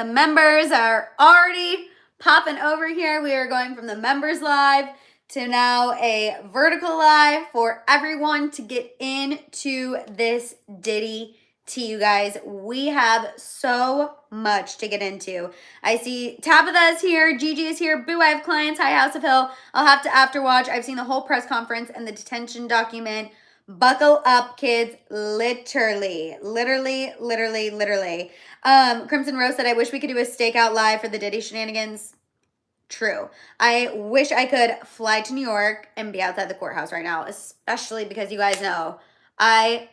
the members are already popping over here. We are going from the members live to now a vertical live for everyone to get into this Diddy tea, you guys. We have so much to get into. I see Tabitha is here, Gigi is here, Boo, I have clients, hi House of Hill. I'll have to after watch. I've seen the whole press conference and the detention document. Buckle up, kids, literally. Crimson Rose said, I wish we could do a stakeout live for the Diddy shenanigans. True. I wish I could fly to New York and be outside the courthouse right now, especially because you guys know I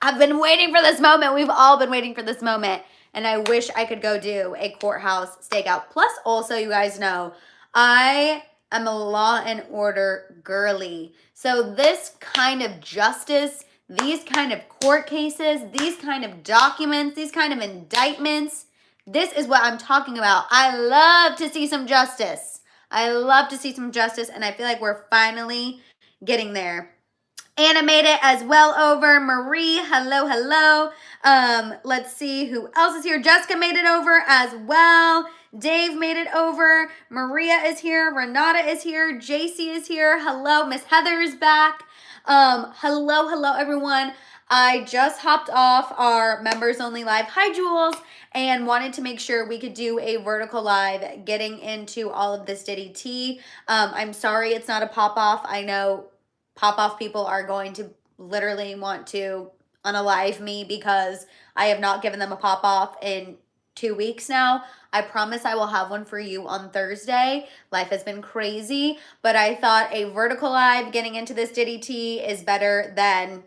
have been waiting for this moment. We've all been waiting for this moment, and I wish I could go do a courthouse stakeout. Plus, also, you guys know, I am a law and order girly. So this kind of justice, these kind of court cases, these kind of documents, these kind of indictments, this is what I'm talking about. I love to see some justice. I love to see some justice, and I feel like we're finally getting there. Anna made it as well over. Marie, hello. Let's see who else is here. Jessica made it over as well. Dave made it over. Maria is here. Renata is here. JC is here. Hello. Miss Heather's back. Hello, everyone. I just hopped off our members only live. Hi, Jules. And wanted to make sure we could do a vertical live getting into all of this Diddy tea. I'm sorry it's not a pop-off. I know pop-off people are going to literally want to unalive me because I have not given them a pop-off in 2 weeks now. I promise I will have one for you on Thursday. Life has been crazy, but I thought a vertical live getting into this Diddy tea is better than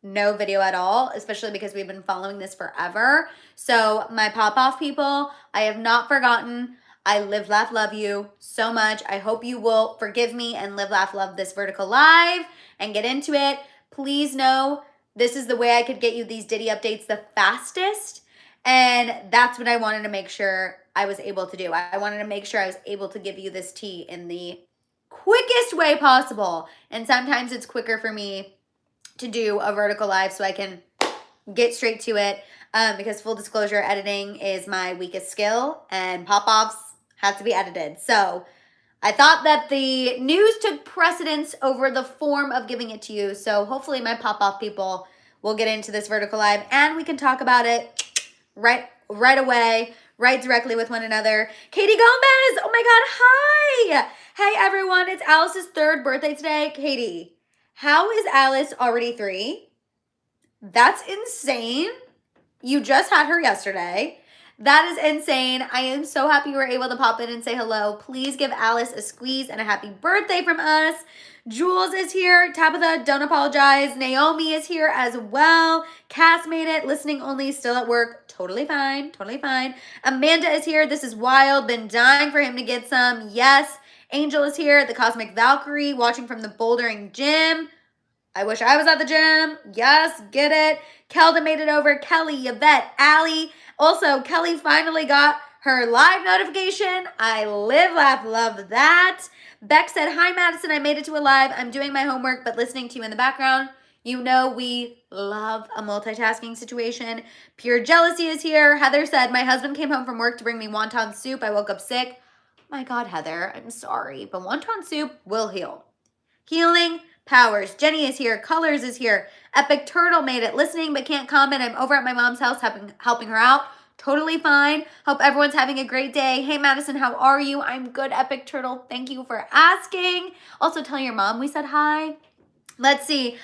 no video at all, especially because we've been following this forever. So my pop-off people, I have not forgotten. I live, laugh, love you so much. I hope you will forgive me and live, laugh, love this vertical live and get into it. Please know this is the way I could get you these Diddy updates the fastest. And that's what I wanted to make sure I was able to do. I wanted to make sure I was able to give you this tea in the quickest way possible. And sometimes it's quicker for me to do a vertical live so I can get straight to it. Because full disclosure, editing is my weakest skill and pop-offs have to be edited. So I thought that the news took precedence over the form of giving it to you. So hopefully my pop-off people will get into this vertical live and we can talk about it right away, right directly with one another. Katie Gomez, oh my God, hi. Hey everyone, it's Alice's 3rd birthday today. Katie, how is Alice already 3? That's insane. You just had her yesterday. That is insane. I am so happy you were able to pop in and say hello. Please give Alice a squeeze and a happy birthday from us. Jules is here. Tabitha, don't apologize. Naomi is here as well. Cass made it. Listening only, still at work. Totally fine. Amanda is here. This is wild. Been dying for him to get some. Yes. Angel is here. The Cosmic Valkyrie watching from the bouldering gym. I wish I was at the gym. Yes, get it. Kelda made it over. Kelly, Yvette, Allie. Also, Kelly finally got her live notification. I live, laugh, love that. Beck said, hi, Madison. I made it to a live. I'm doing my homework, but listening to you in the background. You know we love a multitasking situation. Pure Jealousy is here. Heather said, my husband came home from work to bring me wonton soup. I woke up sick. My God, Heather, I'm sorry, but wonton soup will heal. Healing powers. Jenny is here. Colors is here. Epic Turtle made it. Listening but can't comment. I'm over at my mom's house helping her out. Totally fine. Hope everyone's having a great day. Hey, Madison, how are you? I'm good, Epic Turtle. Thank you for asking. Also, tell your mom we said hi. Let's see.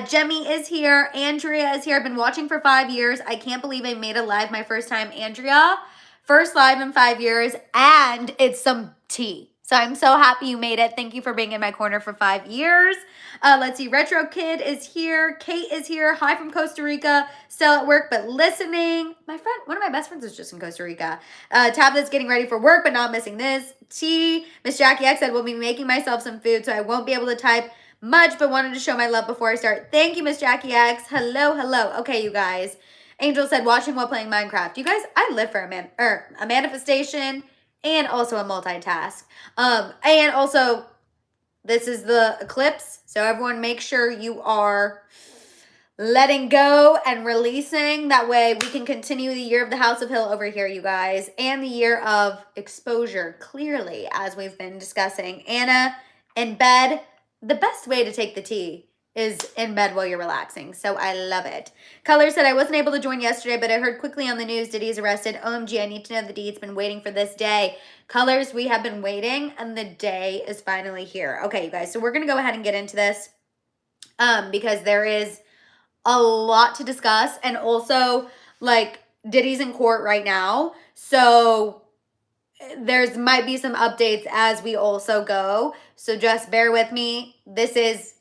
Jemmy is here. Andrea is here. I've been watching for 5 years. I can't believe I made a live my first time. Andrea, first live in 5 years, and it's some tea. So I'm so happy you made it. Thank you for being in my corner for 5 years. Let's see. Retro Kid is here. Kate is here. Hi from Costa Rica. Still at work, but listening. My friend, one of my best friends is just in Costa Rica. Tablet's getting ready for work, but not missing this. T. Miss Jackie X said, we'll be making myself some food, so I won't be able to type much, but wanted to show my love before I start. Thank you, Miss Jackie X. Hello. Okay, you guys. Angel said, watching while playing Minecraft. You guys, I live for a manifestation and also a multitask. And also, this is the eclipse, so everyone make sure you are letting go and releasing. That way we can continue the year of the House of Hill over here, you guys, and the year of exposure, clearly, as we've been discussing. Anna, in bed, the best way to take the tea is in bed while you're relaxing, so I love it. Color said, I wasn't able to join yesterday, but I heard quickly on the news Diddy's arrested. OMG, I need to know the deed's been waiting for this day. Colors, we have been waiting, and the day is finally here. Okay, you guys, so we're going to go ahead and get into this because there is a lot to discuss, and also, like, Diddy's in court right now, so there's might be some updates as we also go, so just bear with me. This is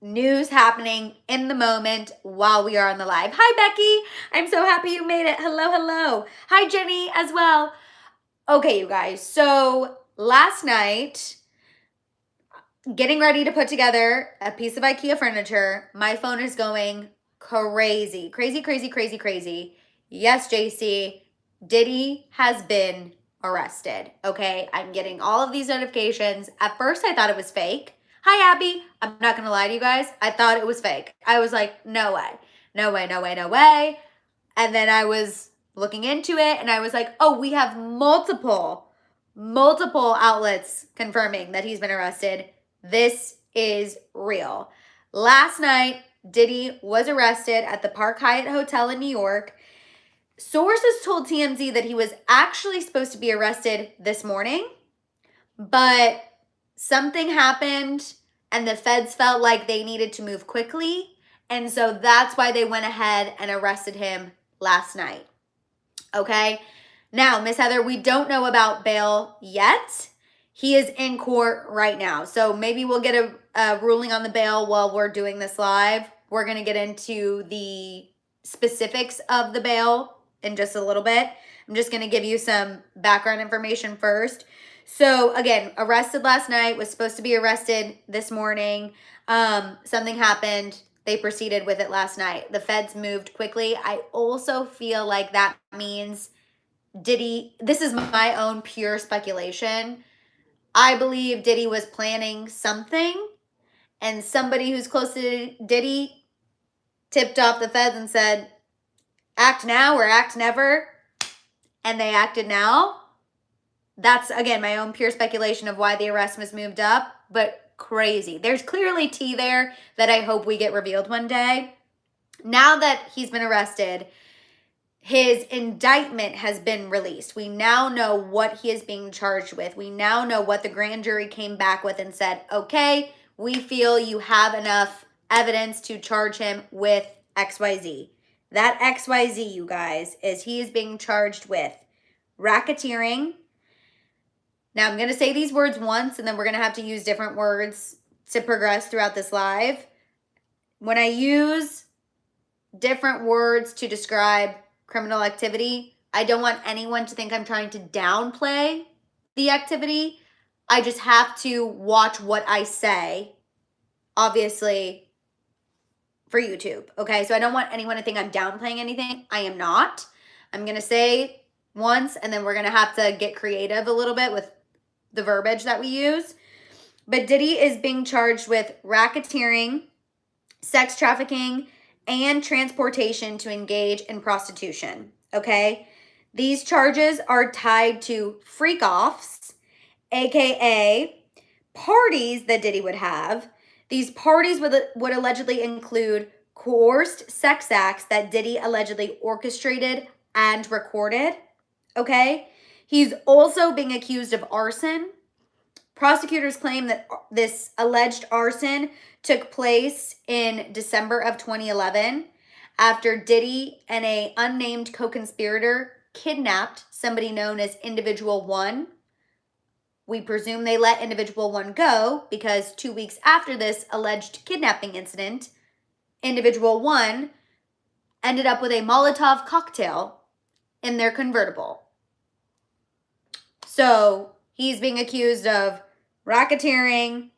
news happening in the moment while we are on the live. Hi, Becky. I'm so happy you made it. Hello, hello. Hi, Jenny, as well. Okay, you guys. So last night, getting ready to put together a piece of IKEA furniture, my phone is going crazy. Crazy, crazy, crazy, crazy. Yes, JC, Diddy has been arrested. Okay, I'm getting all of these notifications. At first, I thought it was fake. Hi, Abby. I'm not going to lie to you guys. I thought it was fake. I was like, no way. No way, no way, no way. And then I was looking into it and I was like, oh, we have multiple outlets confirming that he's been arrested. This is real. Last night, Diddy was arrested at the Park Hyatt Hotel in New York. Sources told TMZ that he was actually supposed to be arrested this morning, but something happened and the feds felt like they needed to move quickly. And so that's why they went ahead and arrested him last night. Okay. Now, Miss Heather, we don't know about bail yet. He is in court right now. So maybe we'll get a ruling on the bail while we're doing this live. We're going to get into the specifics of the bail in just a little bit. I'm just going to give you some background information first. So again, arrested last night, was supposed to be arrested this morning. Something happened. They proceeded with it last night. The feds moved quickly. I also feel like that means Diddy, this is my own pure speculation. I believe Diddy was planning something, and somebody who's close to Diddy tipped off the feds and said, act now or act never, and they acted now. That's, again, my own pure speculation of why the arrest was moved up, but crazy. There's clearly tea there that I hope we get revealed one day. Now that he's been arrested, his indictment has been released. We now know what he is being charged with. We now know what the grand jury came back with and said, okay, we feel you have enough evidence to charge him with XYZ. That XYZ, you guys, is he is being charged with racketeering. Now, I'm going to say these words once, and then we're going to have to use different words to progress throughout this live. When I use different words to describe criminal activity, I don't want anyone to think I'm trying to downplay the activity. I just have to watch what I say, obviously, for YouTube. Okay, so I don't want anyone to think I'm downplaying anything. I am not. I'm going to say once, and then we're going to have to get creative a little bit with the verbiage that we use. But Diddy is being charged with racketeering, sex trafficking, and transportation to engage in prostitution. Okay? These charges are tied to freak-offs, aka parties that Diddy would have. These parties would allegedly include coerced sex acts that Diddy allegedly orchestrated and recorded. Okay? He's also being accused of arson. Prosecutors claim that this alleged arson took place in December of 2011 after Diddy and an unnamed co-conspirator kidnapped somebody known as Individual 1. We presume they let Individual 1 go because 2 weeks after this alleged kidnapping incident, Individual 1 ended up with a Molotov cocktail in their convertible. So he's being accused of racketeering,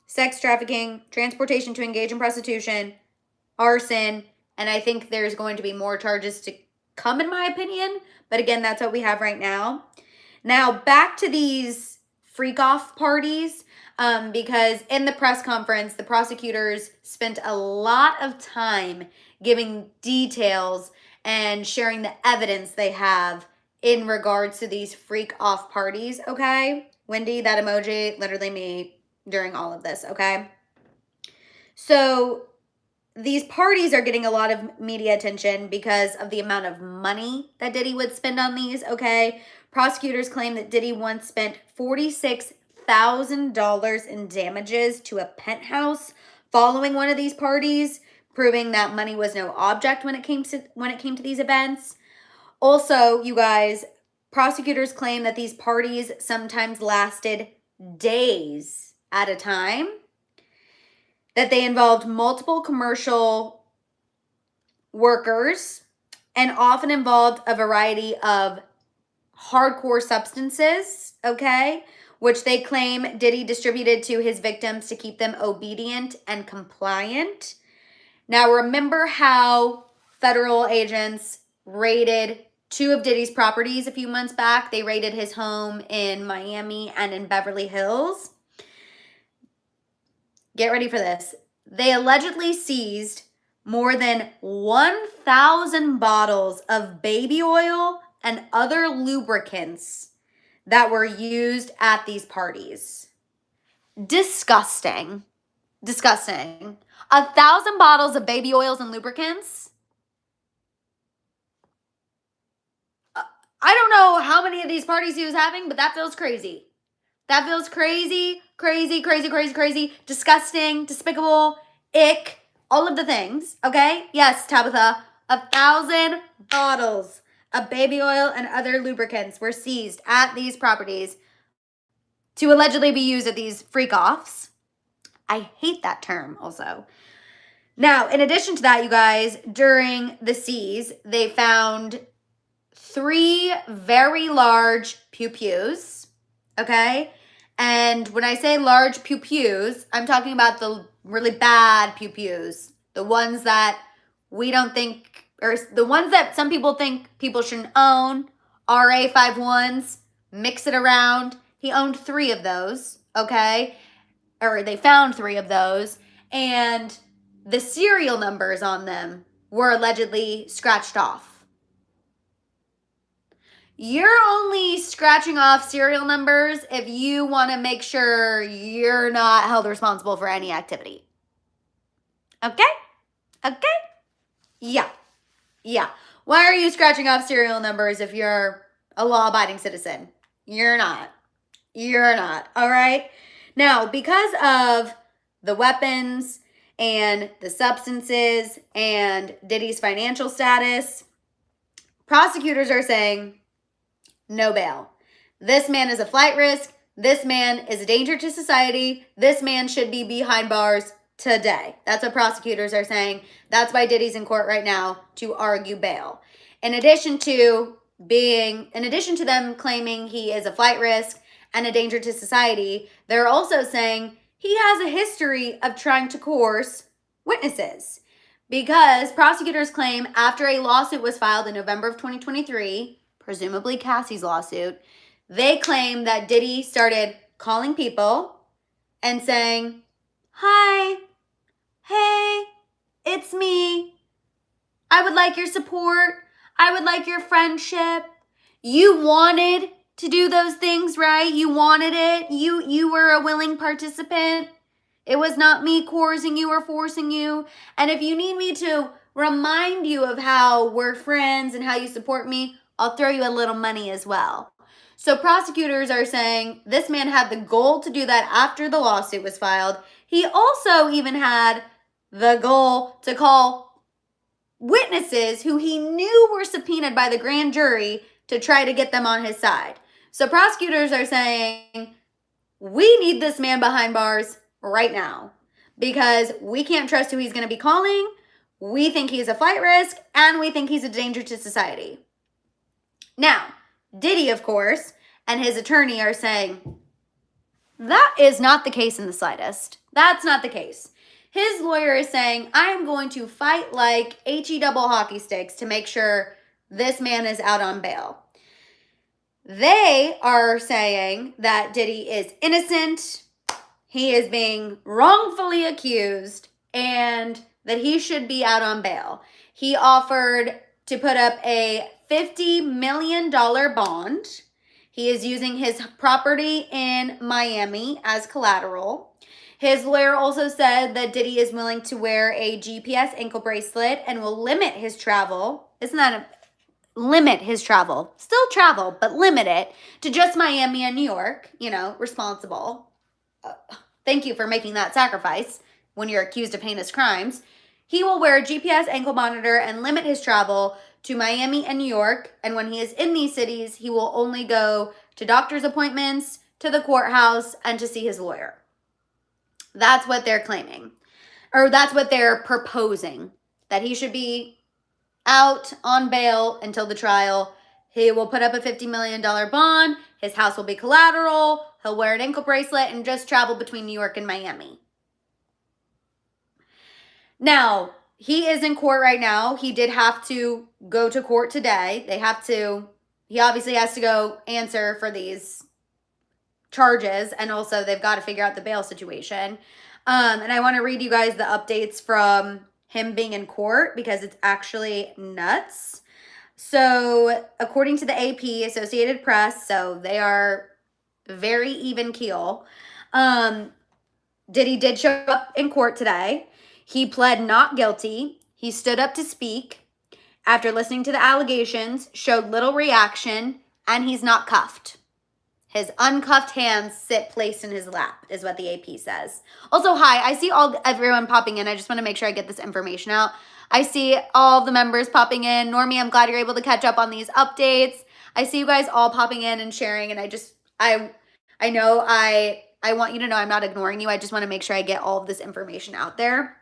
sex trafficking, transportation to engage in prostitution, arson, and I think there's going to be more charges to come, in my opinion. But again, that's what we have right now. Now, back to these freak-off parties. because in the press conference, the prosecutors spent a lot of time giving details and sharing the evidence they have in regards to these freak off parties, okay? Wendy, that emoji, literally me during all of this, okay? So these parties are getting a lot of media attention because of the amount of money that Diddy would spend on these, okay? Prosecutors claim that Diddy once spent $46,000 in damages to a penthouse following one of these parties, proving that money was no object when it came to these events. Also, you guys, prosecutors claim that these parties sometimes lasted days at a time, that they involved multiple commercial workers, and often involved a variety of hardcore substances, okay, which they claim Diddy distributed to his victims to keep them obedient and compliant. Now, remember how federal agents raided two of Diddy's properties a few months back? They raided his home in Miami and in Beverly Hills. Get ready for this. They allegedly seized more than 1,000 bottles of baby oil and other lubricants that were used at these parties. Disgusting. Disgusting. 1,000 bottles of baby oils and lubricants. I don't know how many of these parties he was having, but that feels crazy. That feels crazy, crazy, crazy, crazy, crazy, disgusting, despicable, ick, all of the things, okay? Yes, Tabitha, 1,000 bottles of baby oil and other lubricants were seized at these properties to allegedly be used at these freak-offs. I hate that term also. Now, in addition to that, you guys, during the seize, they found 3 very large pew-pews, okay? And when I say large pew-pews, I'm talking about the really bad pew-pews, the ones that we don't think, or the ones that some people think people shouldn't own, RA51s, mix it around. He owned 3 of those, okay? Or they found 3 of those, and the serial numbers on them were allegedly scratched off. You're only scratching off serial numbers if you want to make sure you're not held responsible for any activity. Okay? Okay? Yeah. Yeah. Why are you scratching off serial numbers if you're a law-abiding citizen? You're not. You're not. All right? Now, because of the weapons and the substances and Diddy's financial status, prosecutors are saying no bail. This man is a flight risk. This man is a danger to society. This man should be behind bars today. That's what prosecutors are saying. That's why Diddy's in court right now to argue bail. In addition to them claiming he is a flight risk and a danger to society, they're also saying he has a history of trying to coerce witnesses, because prosecutors claim after a lawsuit was filed in November of 2023, presumably Cassie's lawsuit, they claim that Diddy started calling people and saying, "Hi, hey, it's me. I would like your support. I would like your friendship. You wanted to do those things, right? You wanted it. You were a willing participant. It was not me coercing you or forcing you. And if you need me to remind you of how we're friends and how you support me, I'll throw you a little money as well." So prosecutors are saying this man had the goal to do that after the lawsuit was filed. He also even had the goal to call witnesses who he knew were subpoenaed by the grand jury to try to get them on his side. So prosecutors are saying, we need this man behind bars right now because we can't trust who he's going to be calling. We think he's a flight risk and we think he's a danger to society. Now, Diddy, of course, and his attorney are saying, that is not the case in the slightest. That's not the case. His lawyer is saying, I am going to fight like HE double hockey sticks to make sure this man is out on bail. They are saying that Diddy is innocent. he is being wrongfully accused and that he should be out on bail. He offered to put up a $50 million bond. He is using his property in Miami as collateral. His lawyer also said that Diddy is willing to wear a GPS ankle bracelet and will limit his travel. Isn't that limit his travel? Still travel, but limit it to just Miami and New York. You know, responsible. Thank you for making that sacrifice when you're accused of heinous crimes. He will wear a GPS ankle monitor and limit his travel to Miami and New York. And when he is in these cities, he will only go to doctor's appointments, to the courthouse, and to see his lawyer. That's what they're claiming. Or that's what they're proposing. That he should be out on bail until the trial. He will put up a $50 million bond. His house will be collateral. He'll wear an ankle bracelet and just travel between New York and Miami. Now, he is in court right now. He did have to go to court today. He obviously has to go answer for these charges, and also they've got to figure out the bail situation. And I want to read you guys the updates from him being in court because it's actually nuts. So, according to the AP, Associated Press, so they are very even keel. Diddy did show up in court today. He pled not guilty. He stood up to speak. After listening to the allegations, showed little reaction, and he's not cuffed. His uncuffed hands sit placed in his lap, is what the AP says. Also, hi, I see everyone popping in. I just want to make sure I get this information out. I see all the members popping in. Normie, I'm glad you're able to catch up on these updates. I see you guys all popping in and sharing, and I know I want you to know I'm not ignoring you. I just want to make sure I get all of this information out there.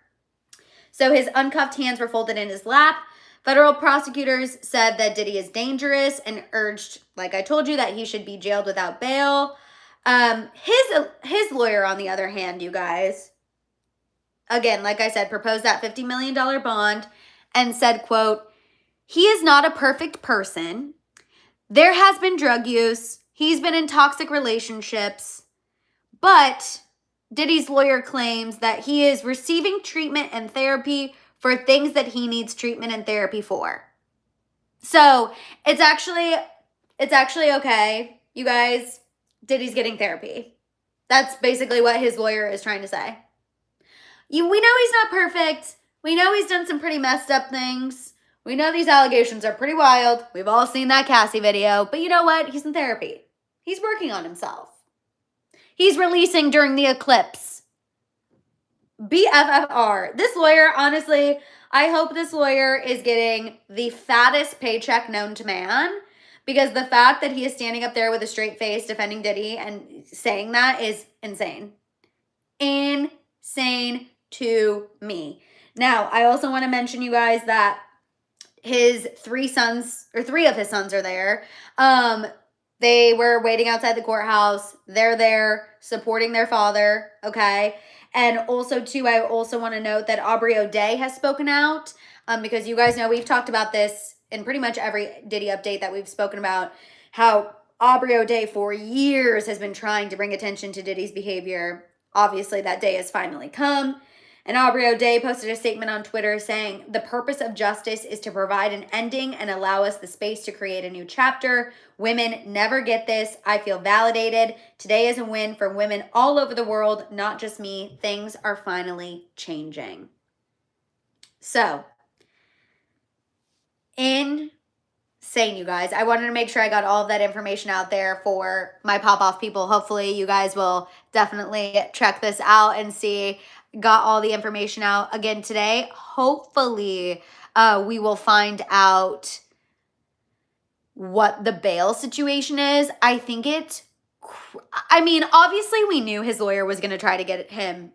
So his uncuffed hands were folded in his lap. Federal prosecutors said that Diddy is dangerous and urged, like I told you, that he should be jailed without bail. His lawyer, on the other hand, you guys, again, like I said, proposed that $50 million bond and said, quote, he is not a perfect person. There has been drug use. He's been in toxic relationships. But Diddy's lawyer claims that he is receiving treatment and therapy for things that he needs treatment and therapy for. So it's actually okay. You guys, Diddy's getting therapy. That's basically what his lawyer is trying to say. We know he's not perfect. We know he's done some pretty messed up things. We know these allegations are pretty wild. We've all seen that Cassie video. But you know what? He's in therapy. He's working on himself. He's releasing during the eclipse. BFFR. This lawyer, honestly, I hope this lawyer is getting the fattest paycheck known to man, because the fact that he is standing up there with a straight face defending Diddy and saying that is insane. Insane to me. Now, I also want to mention, you guys, that his three of his sons are there. They were waiting outside the courthouse. They're there supporting their father, okay? And also, too, I also want to note that Aubrey O'Day has spoken out, because you guys know we've talked about this in pretty much every Diddy update that we've spoken about, how Aubrey O'Day for years has been trying to bring attention to Diddy's behavior. Obviously, that day has finally come. And Aubrey O'Day posted a statement on Twitter saying, the purpose of justice is to provide an ending and allow us the space to create a new chapter. Women never get this. I feel validated. Today is a win for women all over the world, not just me. Things are finally changing. So, insane, you guys. I wanted to make sure I got all of that information out there for my pop-off people. Hopefully, you guys will definitely check this out and see. Got all the information out again today. Hopefully, we will find out what the bail situation is. Obviously, we knew his lawyer was going to try to get him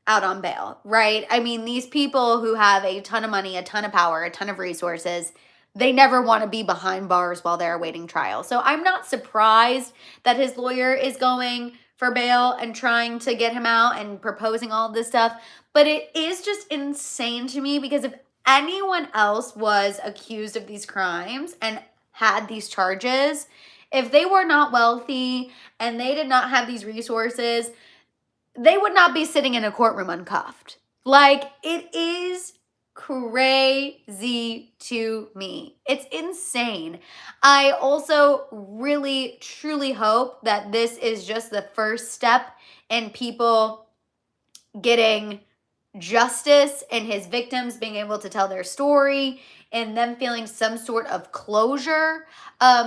out on bail, right? I mean, these people who have a ton of money, a ton of power, a ton of resources, they never want to be behind bars while they're awaiting trial. So I'm not surprised that his lawyer is going for bail and trying to get him out and proposing all of this stuff. But it is just insane to me, because if anyone else was accused of these crimes and had these charges, if they were not wealthy and they did not have these resources, they would not be sitting in a courtroom uncuffed. Like, it is crazy to me. It's insane. I also really, truly hope that this is just the first step in people getting justice and his victims being able to tell their story and them feeling some sort of closure,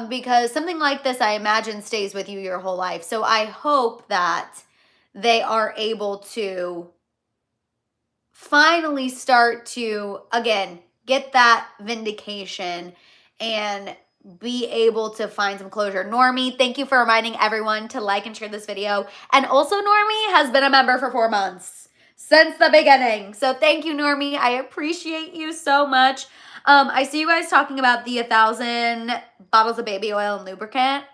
because something like this, I imagine, stays with you your whole life. So I hope that they are able to finally start to, again, get that vindication and be able to find some closure. Normie, thank you for reminding everyone to like and share this video. And also, Normie has been a member for 4 months since the beginning. So thank you, Normie. I appreciate you so much. I see you guys talking about the 1,000 bottles of baby oil and lubricant.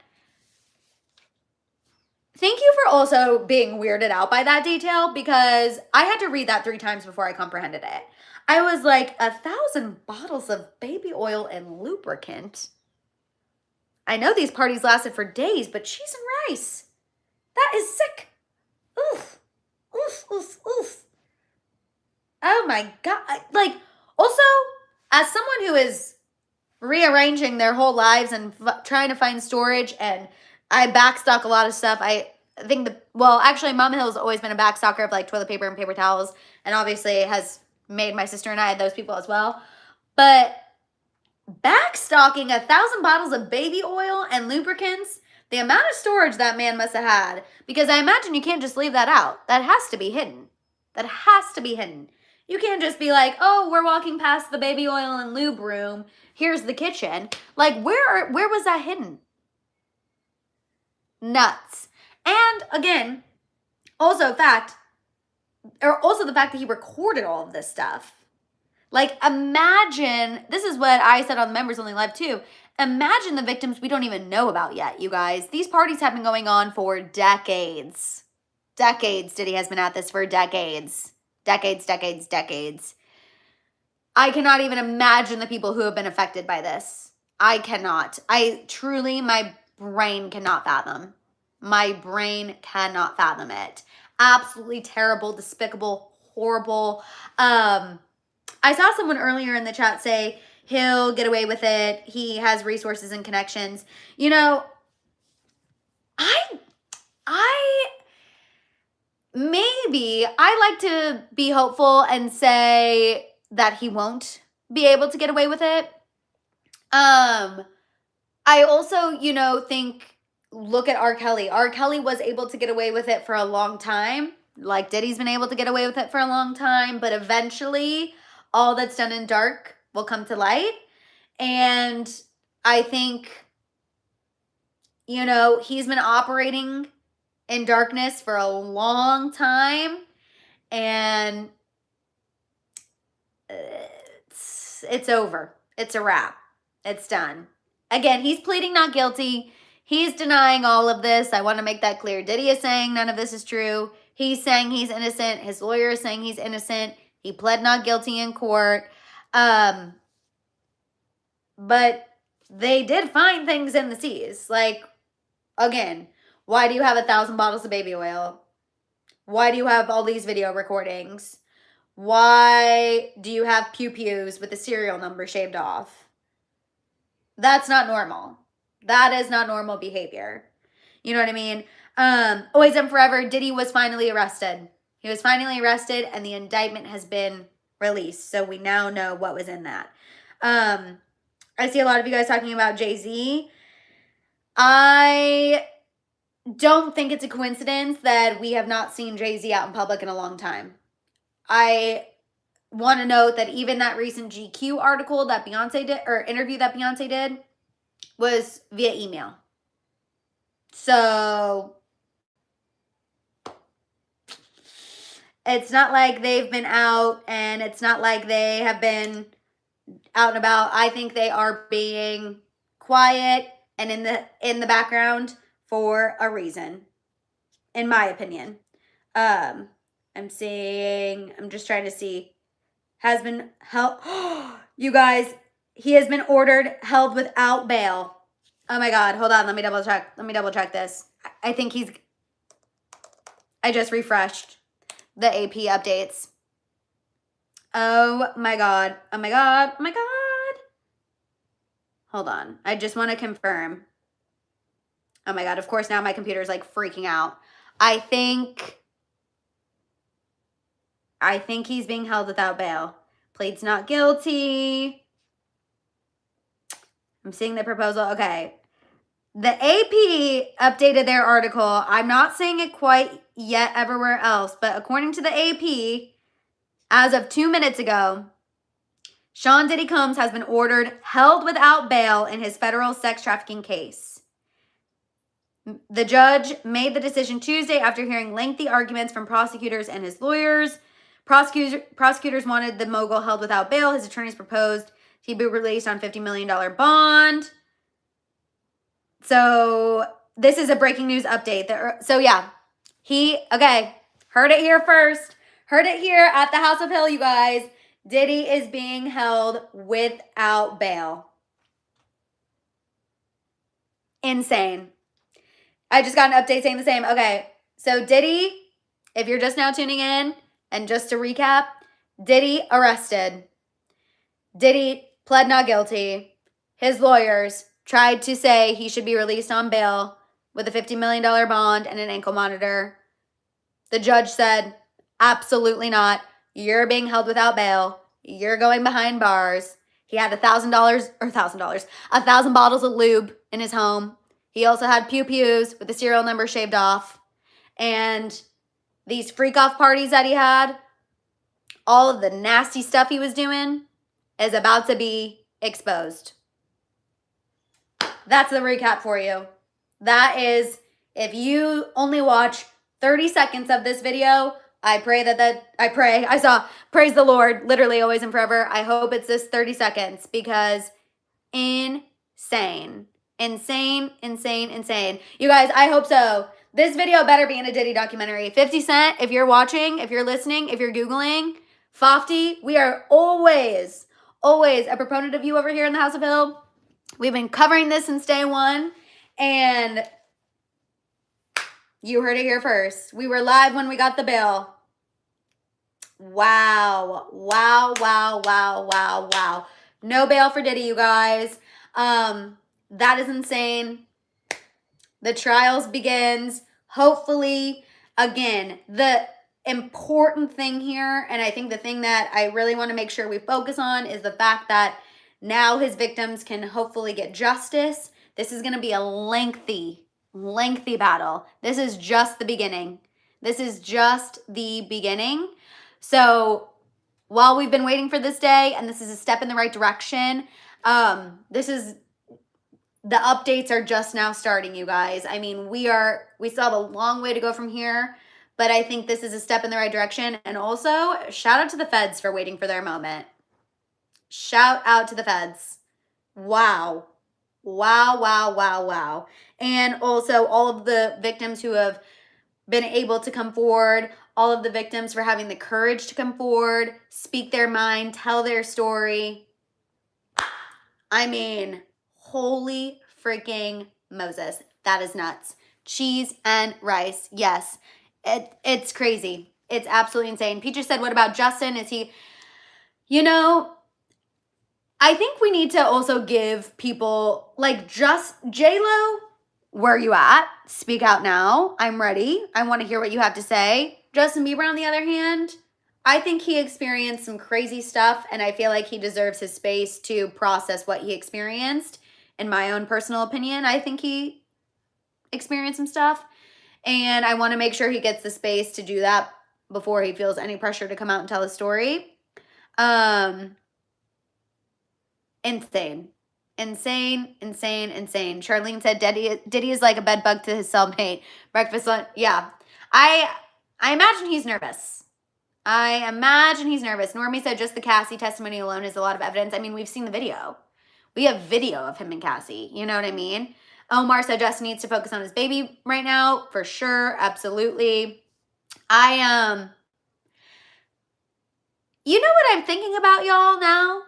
Thank you for also being weirded out by that detail, because I had to read that 3 times before I comprehended it. I was like, 1,000 bottles of baby oil and lubricant? I know these parties lasted for days, but cheese and rice. That is sick. Oof. Oof, oof, oof. Oh my God. Like, also, as someone who is rearranging their whole lives and trying to find storage, and I backstock a lot of stuff. I think actually, Mama Hill's always been a backstocker of like toilet paper and paper towels, and obviously has made my sister and I those people as well. But backstocking 1,000 bottles of baby oil and lubricants, the amount of storage that man must have had, because I imagine you can't just leave that out. That has to be hidden. That has to be hidden. You can't just be like, oh, we're walking past the baby oil and lube room. Here's the kitchen. Like, where was that hidden? Nuts. And again, also the fact that he recorded all of this stuff. Like, imagine, this is what I said on the members only live too. Imagine the victims we don't even know about yet, you guys. These parties have been going on for decades. Decades. Diddy has been at this for decades. Decades, decades, decades. I cannot even imagine the people who have been affected by this. I cannot. My brain cannot fathom. My brain cannot fathom it. Absolutely terrible, despicable, horrible. I saw someone earlier in the chat say he'll get away with it. He has resources and connections. You know, maybe I like to be hopeful and say that he won't be able to get away with it. I also, think, look at R. Kelly. R. Kelly was able to get away with it for a long time. Like Diddy's been able to get away with it for a long time. But eventually, all that's done in dark will come to light. And I think, he's been operating in darkness for a long time. And it's over. It's a wrap. It's done. Again, he's pleading not guilty. He's denying all of this. I want to make that clear. Diddy is saying none of this is true. He's saying he's innocent. His lawyer is saying he's innocent. He pled not guilty in court. But they did find things in the seas. Like, again, why do you have 1,000 bottles of baby oil? Why do you have all these video recordings? Why do you have pew-pews with the serial number shaved off? That's not normal. That is not normal behavior. You know what I mean? Always and forever, Diddy was finally arrested. He was finally arrested, and the indictment has been released. So we now know what was in that. I see a lot of you guys talking about Jay-Z. I don't think it's a coincidence that we have not seen Jay-Z out in public in a long time. I want to note that even that recent GQ article that Beyonce did, or interview that Beyonce did, was via email. So it's not like they've been out, and it's not like they have been out and about. I think they are being quiet and in the background for a reason, in my opinion. I'm just trying to see. Has been held. You guys, he has been held without bail. Oh my God, hold on, let me double check this. I think I just refreshed the AP updates. Oh my God. Oh my God. Oh my God. Hold on. I just want to confirm. Oh my God. Of course, now my computer is like freaking out. I think he's being held without bail. Pleads not guilty. I'm seeing the proposal. Okay. The AP updated their article. I'm not saying it quite yet everywhere else, but according to the AP, as of 2 minutes ago, Sean Diddy Combs has been ordered held without bail in his federal sex trafficking case. The judge made the decision Tuesday after hearing lengthy arguments from prosecutors and his lawyers. Prosecutors wanted the mogul held without bail. His attorneys proposed he be released on $50 million bond. So this is a breaking news update. So yeah, heard it here first. Heard it here at the House of Hill, you guys. Diddy is being held without bail. Insane. I just got an update saying the same. Okay, so Diddy, if you're just now tuning in, and just to recap, Diddy arrested. Diddy pled not guilty. His lawyers tried to say he should be released on bail with a $50 million bond and an ankle monitor. The judge said, absolutely not. You're being held without bail. You're going behind bars. He had $1,000 1,000 bottles of lube in his home. He also had pew-pews with the serial number shaved off. And these freak-off parties that he had, all of the nasty stuff he was doing is about to be exposed. That's the recap for you. That is, if you only watch 30 seconds of this video, praise the Lord, literally always and forever. I hope it's this 30 seconds because insane. Insane, insane, insane. You guys, I hope so. This video better be in a Diddy documentary. 50 Cent, if you're watching, if you're listening, if you're Googling, Fofty, we are always a proponent of you over here in the House of Hill. We've been covering this since day one, and you heard it here first. We were live when we got the bill. Wow. Wow, wow, wow, wow, wow. No bail for Diddy, you guys. That is insane. The trials begins. Hopefully, again, the important thing here, and I think the thing that I really want to make sure we focus on is the fact that now his victims can hopefully get justice. This is going to be a lengthy battle. This is just the beginning. This is just the beginning. So while we've been waiting for this day, and this is a step in the right direction, the updates are just now starting, you guys. I mean, we still have a long way to go from here, but I think this is a step in the right direction. And also, shout out to the feds for waiting for their moment. Shout out to the feds. Wow. Wow, wow, wow, wow. And also all of the victims who have been able to come forward, all of the victims for having the courage to come forward, speak their mind, tell their story. I mean, holy freaking Moses. That is nuts. Cheese and rice. Yes. It's crazy. It's absolutely insane. Peach just said, what about Justin? Is he, I think we need to also give people like just J-Lo, where you at? Speak out now. I'm ready. I want to hear what you have to say. Justin Bieber, on the other hand, I think he experienced some crazy stuff, and I feel like he deserves his space to process what he experienced. In my own personal opinion, I think he experienced some stuff, and I want to make sure he gets the space to do that before he feels any pressure to come out and tell his story. Insane. Insane, insane, insane. Charlene said Diddy is like a bed bug to his cellmate. Breakfast lunch. Yeah. I imagine he's nervous. Normie said just the Cassie testimony alone is a lot of evidence. I mean, we've seen the video. We have video of him and Cassie. You know what I mean? Omar said Justin needs to focus on his baby right now. For sure. Absolutely. You know what I'm thinking about, y'all, now?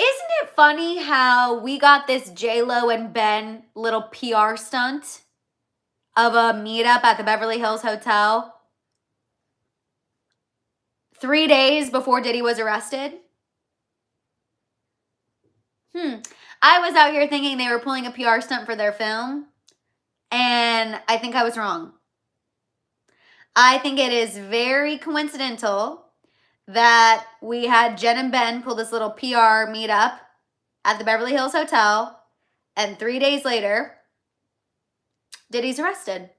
Isn't it funny how we got this J-Lo and Ben little PR stunt of a meetup at the Beverly Hills Hotel 3 days before Diddy was arrested? I was out here thinking they were pulling a PR stunt for their film, and I think I was wrong. I think it is very coincidental that we had Jen and Ben pull this little PR meetup at the Beverly Hills Hotel, and 3 days later, Diddy's arrested.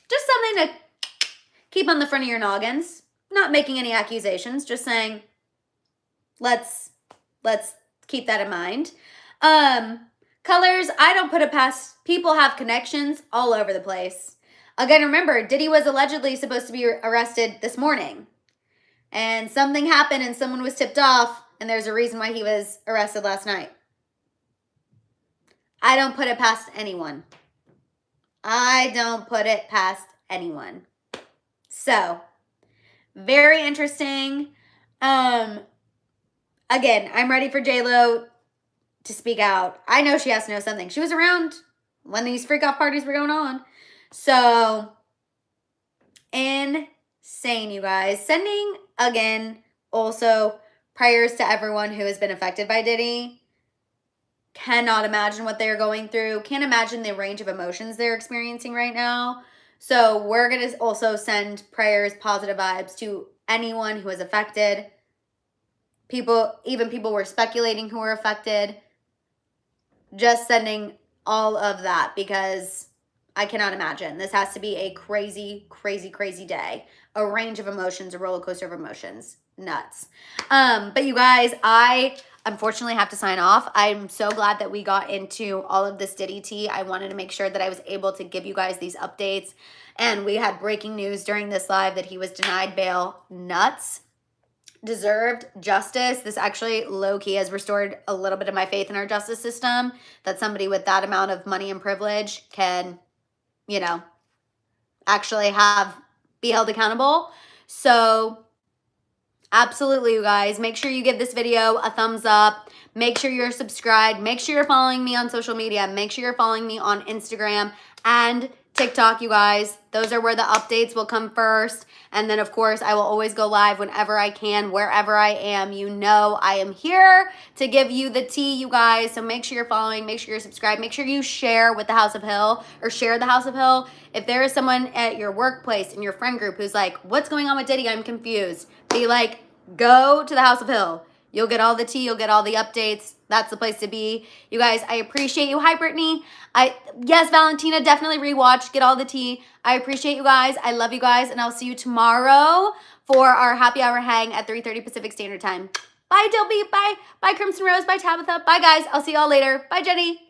Just something to keep on the front of your noggins. Not making any accusations, just saying, let's keep that in mind. Colors, I don't put it past, people have connections all over the place. Again, remember, Diddy was allegedly supposed to be arrested this morning. And something happened and someone was tipped off, and there's a reason why he was arrested last night. I don't put it past anyone. I don't put it past anyone. So, very interesting. Again, I'm ready for J-Lo to speak out. I know she has to know something. She was around when these freak-off parties were going on. So, insane, you guys. Sending, again, also prayers to everyone who has been affected by Diddy. Cannot imagine what they're going through. Can't imagine the range of emotions they're experiencing right now. So we're going to also send prayers, positive vibes to anyone who is affected. Even people were speculating who were affected. Just sending all of that because I cannot imagine. This has to be a crazy, crazy, crazy day. A range of emotions, a roller coaster of emotions. Nuts. But you guys, I unfortunately have to sign off. I'm so glad that we got into all of this Diddy tea. I wanted to make sure that I was able to give you guys these updates. And we had breaking news during this live that he was denied bail. Nuts. Deserved justice. This actually low-key has restored a little bit of my faith in our justice system, that somebody with that amount of money and privilege can, you know, actually be held accountable. So absolutely, you guys, make sure you give this video a thumbs up. Make sure you're subscribed. Make sure you're following me on social media. Make sure you're following me on Instagram and TikTok, you guys. Those are where the updates will come first. And then, of course, I will always go live whenever I can, wherever I am. You know I am here to give you the tea, you guys. So make sure you're following. Make sure you're subscribed. Make sure you share with the House of Hill, or share the House of Hill. If there is someone at your workplace, in your friend group, who's like, what's going on with Diddy? I'm confused. Be like, go to the House of Hill. You'll get all the tea. You'll get all the updates. That's the place to be. You guys, I appreciate you. Hi, Brittany. Yes, Valentina, definitely rewatch. Get all the tea. I appreciate you guys. I love you guys. And I'll see you tomorrow for our happy hour hang at 3:30 Pacific Standard Time. Bye, Dobie. Bye. Bye, Crimson Rose. Bye, Tabitha. Bye, guys. I'll see y'all later. Bye, Jenny.